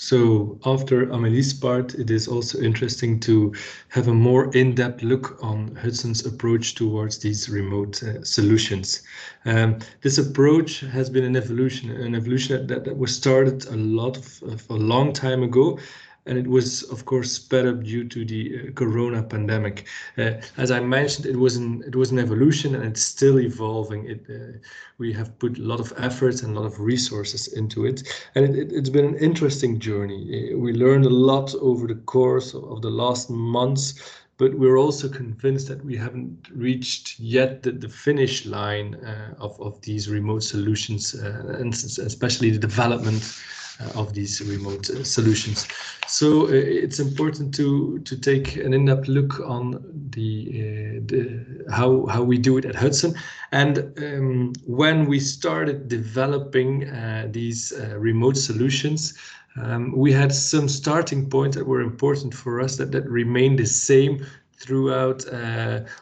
So after Amélie's part, it is also interesting to have a more in-depth look on Hudson's approach towards these remote solutions. This approach has been an evolution that was started a long time ago, and it was, of course, sped up due to the corona pandemic. As I mentioned, it was an evolution, and it's still evolving. We have put a lot of efforts and a lot of resources into it, and it's been an interesting journey. We learned a lot over the course of the last months, but we're also convinced that we haven't reached yet the finish line of these remote solutions, and especially the development of these remote solutions. So it's important to take an in-depth look on how we do it at Hudson. And when we started developing these remote solutions, we had some starting points that were important for us that remained the same throughout,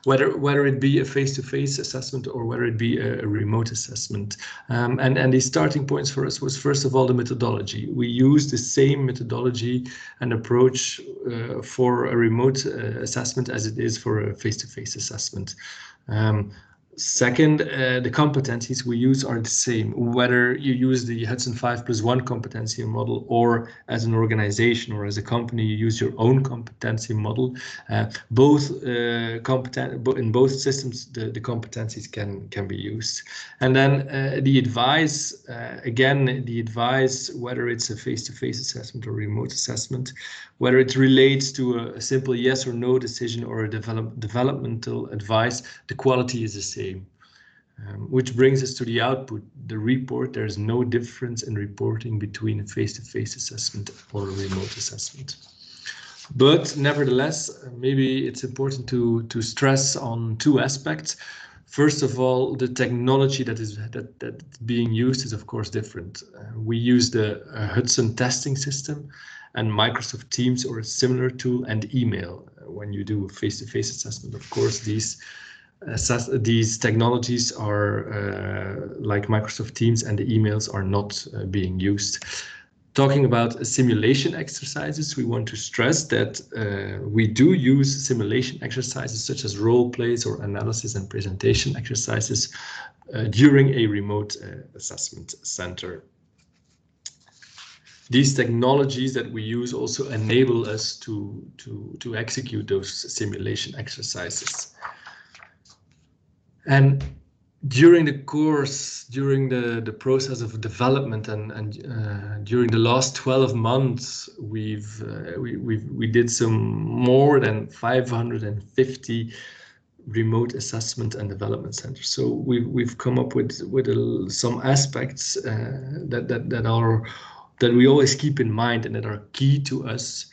whether it be a face-to-face assessment or whether it be a remote assessment. And the starting points for us was, first of all, the methodology. We used the same methodology and approach for a remote assessment as it is for a face-to-face assessment. Second, the competencies we use are the same, whether you use the Hudson 5+1 competency model or as an organization or as a company, you use your own competency model. In both systems, the competencies can be used. And then the advice, whether it's a face-to-face assessment or remote assessment, whether it relates to a simple yes or no decision or a developmental advice, the quality is the same. Which brings us to the output, the report. There's no difference in reporting between a face-to-face assessment or a remote assessment. But nevertheless, maybe it's important to stress on two aspects. First of all, the technology that's being used is of course different. We use the Hudson testing system and Microsoft Teams or a similar tool, and email when you do a face-to-face assessment. Of course, these technologies are like Microsoft Teams, and the emails are not being used. Talking about simulation exercises, we want to stress that we do use simulation exercises such as role plays or analysis and presentation exercises during a remote assessment center. These technologies that we use also enable us to execute those simulation exercises. And during the course, during the process of development, and during the last 12 months, we did some more than 550 remote assessment and development centers. So we've come up with some aspects that we always keep in mind and that are key to us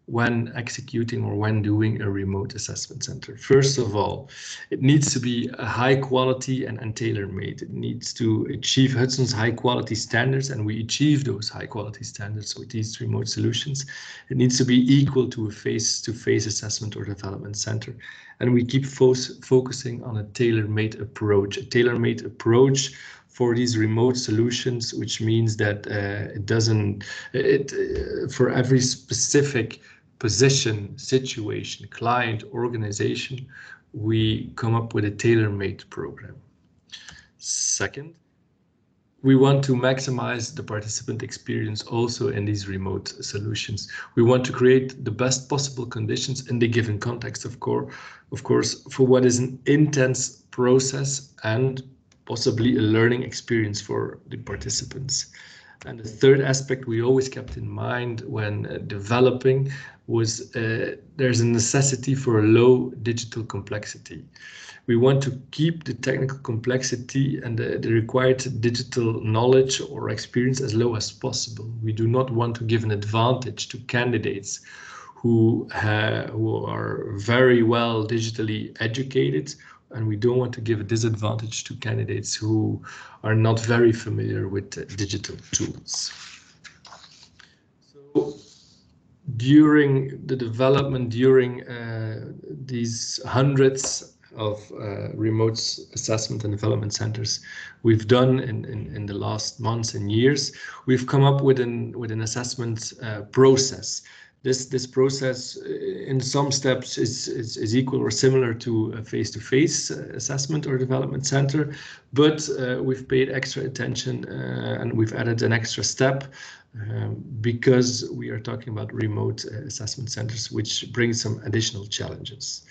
when executing or when doing a remote assessment center. First of all, it needs to be a high quality and tailor-made. It needs to achieve Hudson's high quality standards, and we achieve those high quality standards with these remote solutions. It needs to be equal to a face-to-face assessment or development center. And we keep focusing on a tailor-made approach for these remote solutions, which means that for every specific position, situation, client, organization, we come up with a tailor-made program. Second, we want to maximize the participant experience also in these remote solutions. We want to create the best possible conditions in the given context, of course, for what is an intense process and possibly a learning experience for the participants. And the third aspect we always kept in mind when developing was there's a necessity for a low digital complexity. We want to keep the technical complexity and the required digital knowledge or experience as low as possible. We do not want to give an advantage to candidates who are very well digitally educated, and we don't want to give a disadvantage to candidates who are not very familiar with digital tools. So during the development, during these hundreds remote assessment and development centers we've done in the last months and years, we've come up with an assessment process. This process in some steps is equal or similar to a face-to-face assessment or development center, but we've paid extra attention and we've added an extra step because we are talking about remote assessment centers, which brings some additional challenges.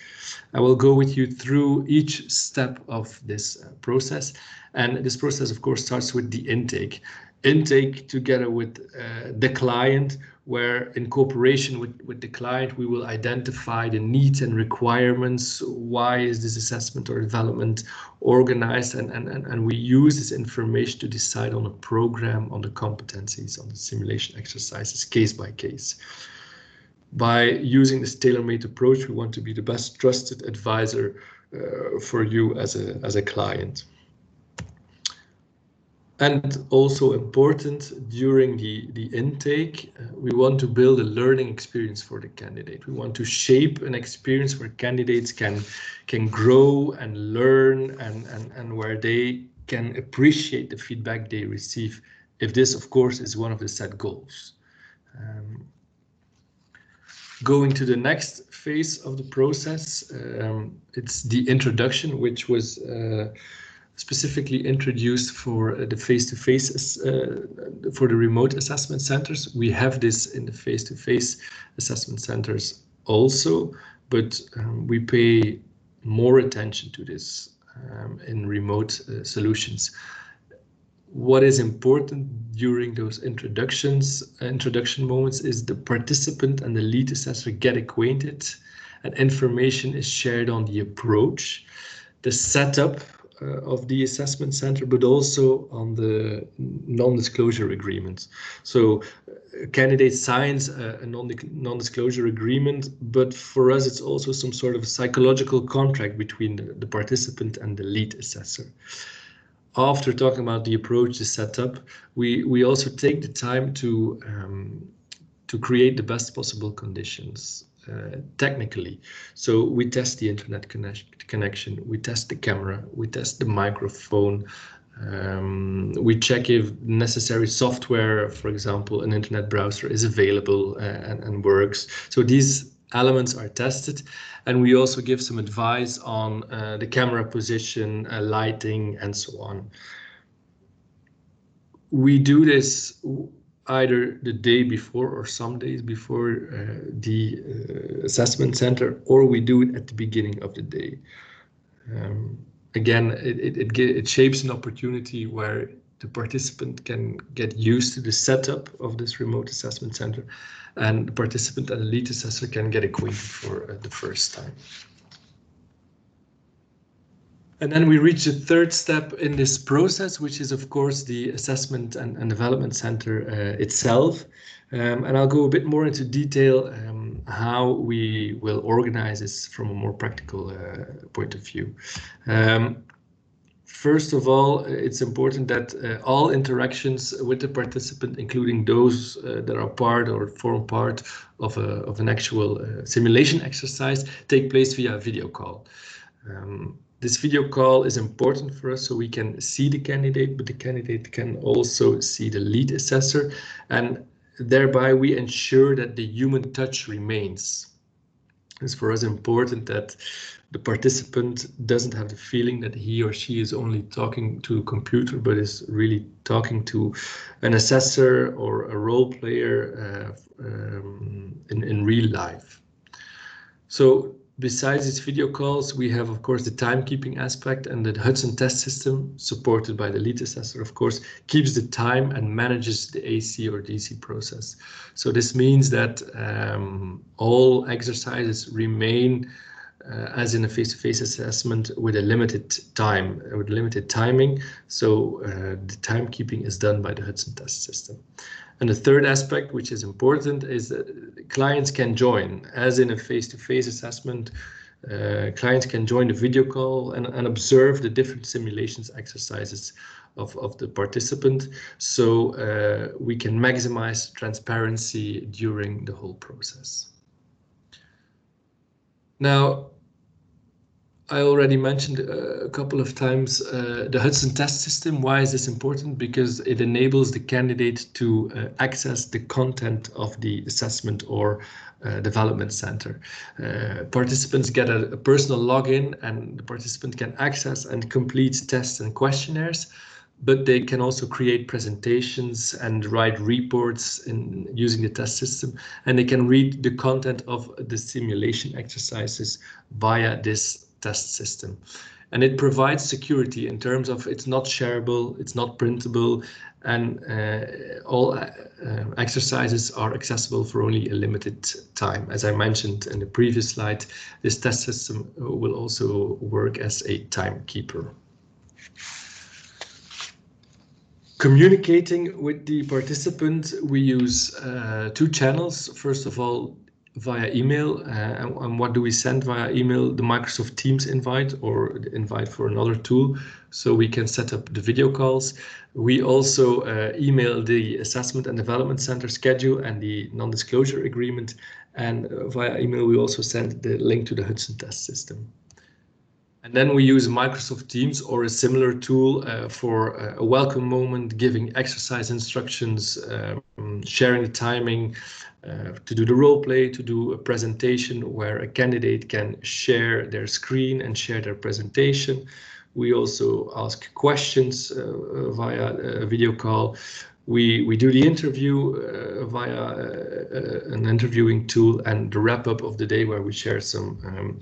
I will go with you through each step of this process, and this process of course starts with the intake together with the client, where in cooperation with the client we will identify the needs and requirements. Why is this assessment or development organized, and we use this information to decide on a program, on the competencies, on the simulation exercises, case by case. By using this tailor-made approach, we want to be the best trusted advisor for you as a client. And also important, during the intake, we want to build a learning experience for the candidate. We want to shape an experience where candidates can grow and learn, and where they can appreciate the feedback they receive, if this of course is one of the set goals. Going to the next phase of the process, it's the introduction, which was specifically introduced for the face-to-face, for the remote assessment centers. We have this in the face-to-face assessment centers also, but we pay more attention to this in remote solutions. What is important during those introduction moments is the participant and the lead assessor get acquainted, and information is shared on the approach, the setup of the assessment center, but also on the non-disclosure agreement. So a candidate signs a non-disclosure agreement, but for us it's also some sort of psychological contract between the participant and the lead assessor. After talking about the approach, the setup, we also take the time to create the best possible conditions technically. So we test the internet connection, we test the camera, we test the microphone, we check if necessary software, for example, an internet browser is available and works. So these elements are tested, and we also give some advice on the camera position, lighting, and so on. We do this either the day before or some days before the assessment center, or we do it at the beginning of the day. Again, it shapes an opportunity where the participant can get used to the setup of this remote assessment center, and the participant and the lead assessor can get acquainted for the first time. And then we reach the third step in this process, which is of course the assessment and development center itself. And I'll go a bit more into detail how we will organize this from a more practical point of view. First of all, it's important that all interactions with the participant, including those that are part or form part of an actual simulation exercise, take place via video call. This video call is important for us so we can see the candidate, but the candidate can also see the lead assessor, and thereby we ensure that the human touch remains. It's for us important that the participant doesn't have the feeling that he or she is only talking to a computer, but is really talking to an assessor or a role player in real life. So besides these video calls, we have, of course, the timekeeping aspect, and the Hudson test system, supported by the lead assessor, of course, keeps the time and manages the AC or DC process. So this means that all exercises remain as in a face-to-face assessment with a limited time, with limited timing. So the timekeeping is done by the Hudson test system. And the third aspect, which is important, is that clients can join. As in a face-to-face assessment, clients can join the video call and observe the different simulations exercises of the participant. So we can maximize transparency during the whole process. Now, I already mentioned a couple of times the Hudson test system. Why is this important? Because it enables the candidate to access the content of the assessment or development center. Participants get a personal login, and the participant can access and complete tests and questionnaires, but they can also create presentations and write reports using the test system, and they can read the content of the simulation exercises via this test system. And it provides security in terms of it's not shareable, it's not printable, and all exercises are accessible for only a limited time. As I mentioned in the previous slide, this test system will also work as a timekeeper. Communicating with the participant, we use two channels. First of all, via email. And what do we send via email? The Microsoft Teams invite or the invite for another tool, so we can set up the video calls. We also email the Assessment and Development Center schedule and the non-disclosure agreement. And via email, we also send the link to the Hudson test system. And then we use Microsoft Teams or a similar tool for a welcome moment, giving exercise instructions, sharing the timing, to do the role play, to do a presentation where a candidate can share their screen and share their presentation. We also ask questions via a video call. We do the interview via an interviewing tool, and the wrap up of the day where we share some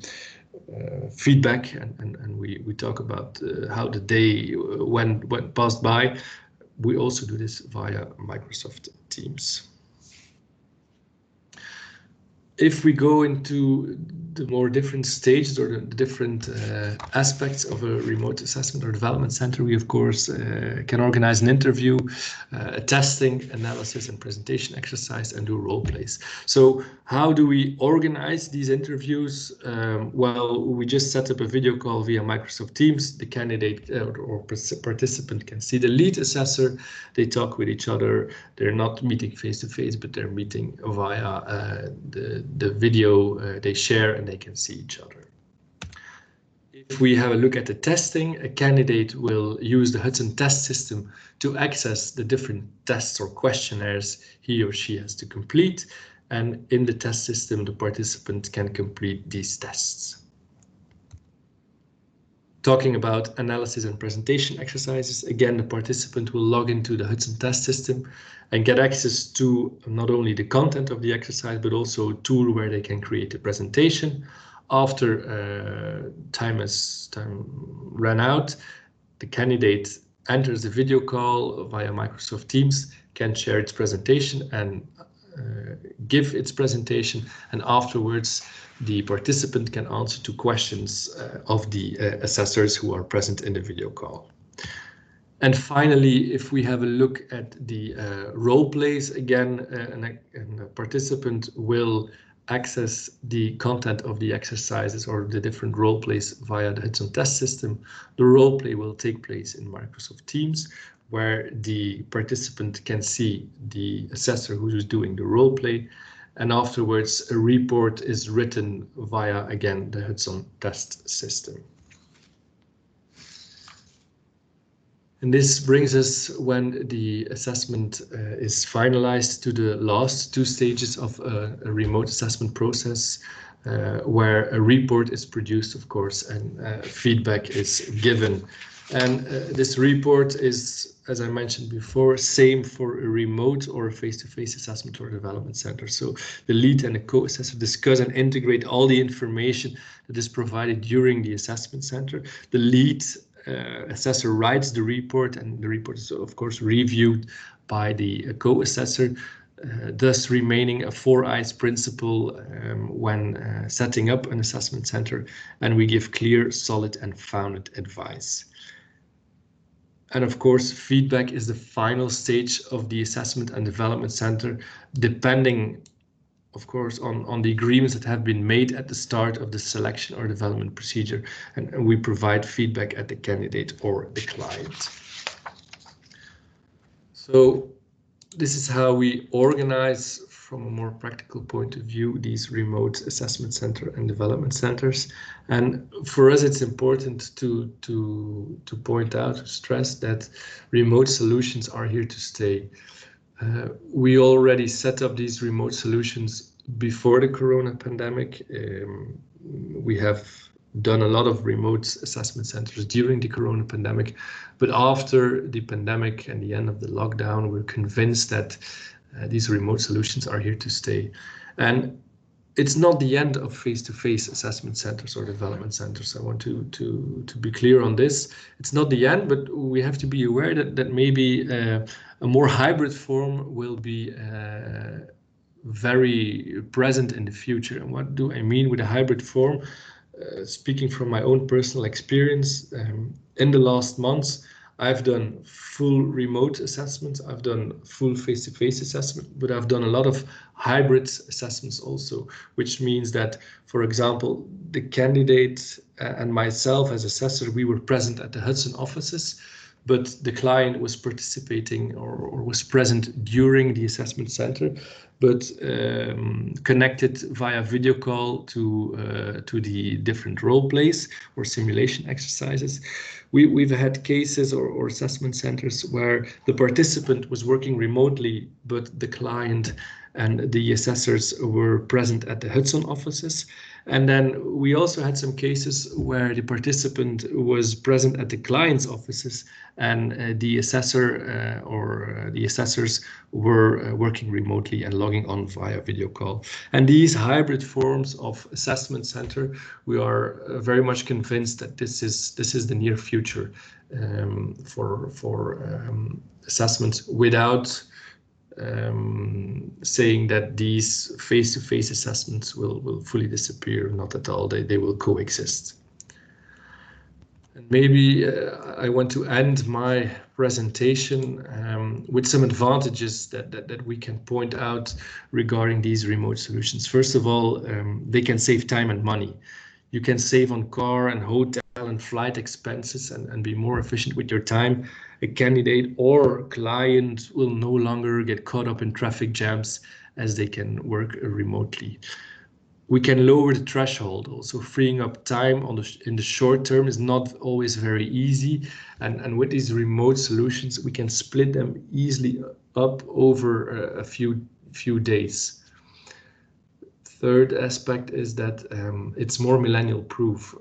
feedback and we talk about how the day went passed by. We also do this via Microsoft Teams. If we go into the more different stages or the different aspects of a remote assessment or development center, we of course can organize an interview, a testing, analysis and presentation exercise, and do role plays. So how do we organize these interviews? Well, we just set up a video call via Microsoft Teams. The candidate or participant can see the lead assessor. They talk with each other. They're not meeting face to face, but they're meeting via the video they share, and they can see each other. If we have a look at the testing, a candidate will use the Hudson test system to access the different tests or questionnaires he or she has to complete. And in the test system, the participant can complete these tests. Talking about analysis and presentation exercises, again, the participant will log into the Hudson test system and get access to not only the content of the exercise, but also a tool where they can create a presentation. After time ran out, the candidate enters the video call via Microsoft Teams, can share its presentation and give its presentation, and afterwards the participant can answer to questions of the assessors who are present in the video call. And finally, if we have a look at the role plays, again, a participant will access the content of the exercises or the different role plays via the Hudson test system. The role play will take place in Microsoft Teams, where the participant can see the assessor who is doing the role play, and afterwards a report is written via, again, the Hudson test system. And this brings us, when the assessment is finalized, to the last two stages of a remote assessment process, where a report is produced, of course, and feedback is given. And this report is, as I mentioned before, same for a remote or a face-to-face assessment or development center. So the lead and the co-assessor discuss and integrate all the information that is provided during the assessment center. The lead assessor writes the report, and the report is of course reviewed by the co-assessor, thus remaining a 4 eyes principle when setting up an assessment center, and we give clear, solid and founded advice. And of course, feedback is the final stage of the assessment and development center, depending, of course, on the agreements that have been made at the start of the selection or development procedure, and we provide feedback at the candidate or the client. So this is how we organize, from a more practical point of view, these remote assessment center and development centers. And for us, it's important to point out, to stress that remote solutions are here to stay. We already set up these remote solutions before the corona pandemic. We have done a lot of remote assessment centers during the corona pandemic, but after the pandemic and the end of the lockdown, we're convinced that these remote solutions are here to stay. And it's not the end of face-to-face assessment centers or development centers. I want to be clear on this. It's not the end, but we have to be aware that maybe a more hybrid form will be very present in the future. And what do I mean with a hybrid form? Speaking from my own personal experience, in the last months, I've done full remote assessments, I've done full face-to-face assessment, but I've done a lot of hybrid assessments also, which means that, for example, the candidate and myself as assessor, we were present at the Hudson offices, but the client was participating or was present during the assessment center, but connected via video call to the different role plays or simulation exercises. We've had cases or assessment centers where the participant was working remotely, but the client and the assessors were present at the Hudson offices. And then we also had some cases where the participant was present at the client's offices and the assessor or the assessors were working remotely and logging on via video call. And these hybrid forms of assessment center, we are very much convinced that this is the near future for assessments, without saying that these face-to-face assessments will fully disappear. Not at all. They will coexist. And maybe I want to end my presentation with some advantages that we can point out regarding these remote solutions. First of all, they can save time and money. You can save on car and hotel and flight expenses and be more efficient with your time. A candidate or client will no longer get caught up in traffic jams as they can work remotely. We can lower the threshold, also freeing up time in the short term is not always very easy. And with these remote solutions, we can split them easily up over a few days. Third aspect is that it's more millennial proof.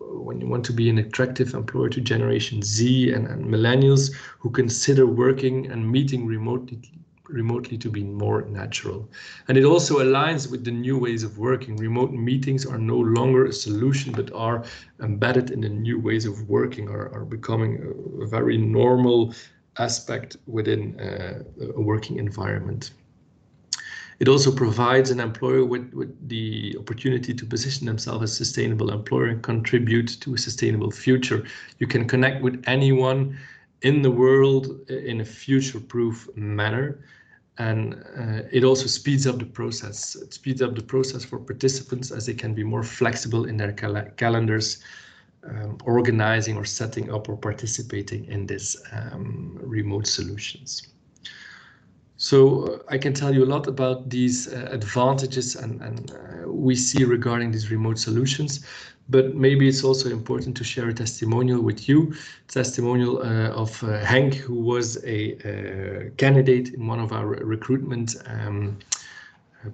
When you want to be an attractive employer to Generation Z and millennials who consider working and meeting remotely to be more natural. And it also aligns with the new ways of working. Remote meetings are no longer a solution, but are embedded in the new ways of working, are becoming a very normal aspect within a working environment. It also provides an employer with the opportunity to position themselves as a sustainable employer and contribute to a sustainable future. You can connect with anyone in the world in a future-proof manner. And it also speeds up the process. It speeds up the process for participants as they can be more flexible in their calendars, organizing or setting up or participating in these remote solutions. So I can tell you a lot about these advantages and we see regarding these remote solutions, but maybe it's also important to share a testimonial with you. Testimonial of Henk, who was a candidate in one of our recruitment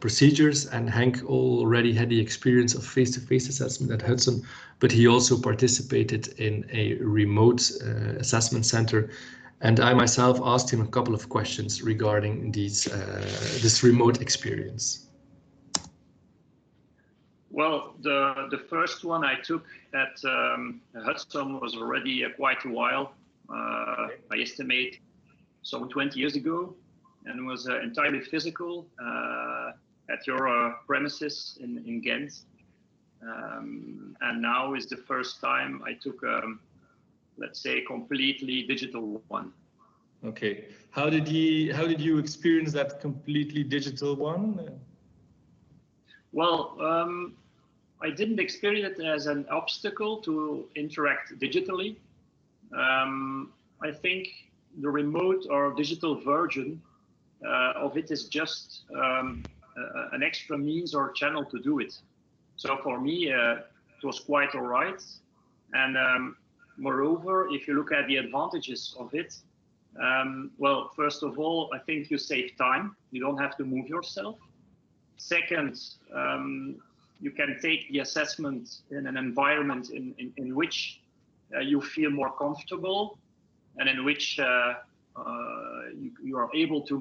procedures, and Henk already had the experience of face-to-face assessment at Hudson, but he also participated in a remote assessment center. And I myself asked him a couple of questions regarding this remote experience. Well, the first one I took at Hudson was already quite a while. I estimate some 20 years ago, and was entirely physical at your premises in Ghent. And now is the first time I took let's say completely digital one. Okay, how did you experience that completely digital one? Well, I didn't experience it as an obstacle to interact digitally. I think the remote or digital version of it is just an extra means or channel to do it. So for me, it was quite all right. And moreover, if you look at the advantages of it, well, first of all, I think you save time. You don't have to move yourself. Second, you can take the assessment in an environment in which you feel more comfortable and in which you are able to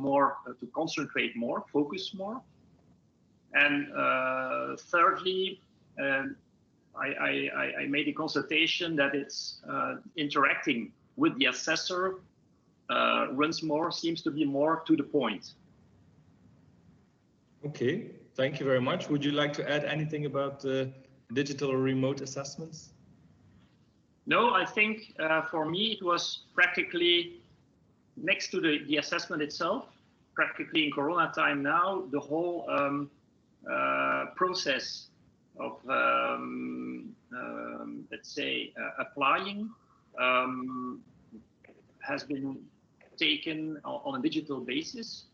to concentrate more, focus more. And thirdly, I made a constatation that it's interacting with the assessor seems to be more to the point. Okay, thank you very much. Would you like to add anything about digital or remote assessments? No, I think for me it was practically next to the assessment itself, practically in Corona time now, the whole process of, let's say, applying has been taken on a digital basis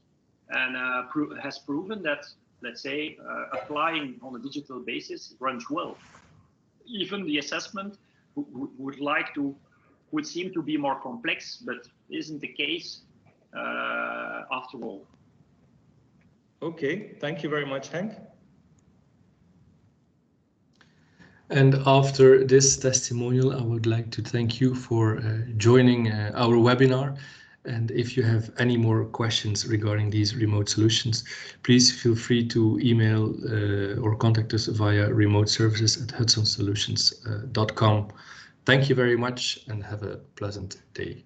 and has proven that, let's say, applying on a digital basis runs well. Even the assessment would seem to be more complex, but isn't the case after all. Okay, thank you very much, Henk. And after this testimonial, I would like to thank you for joining our webinar. And if you have any more questions regarding these remote solutions, please feel free to email or contact us via remoteservices@hudsonsolutions.com. Thank you very much and have a pleasant day.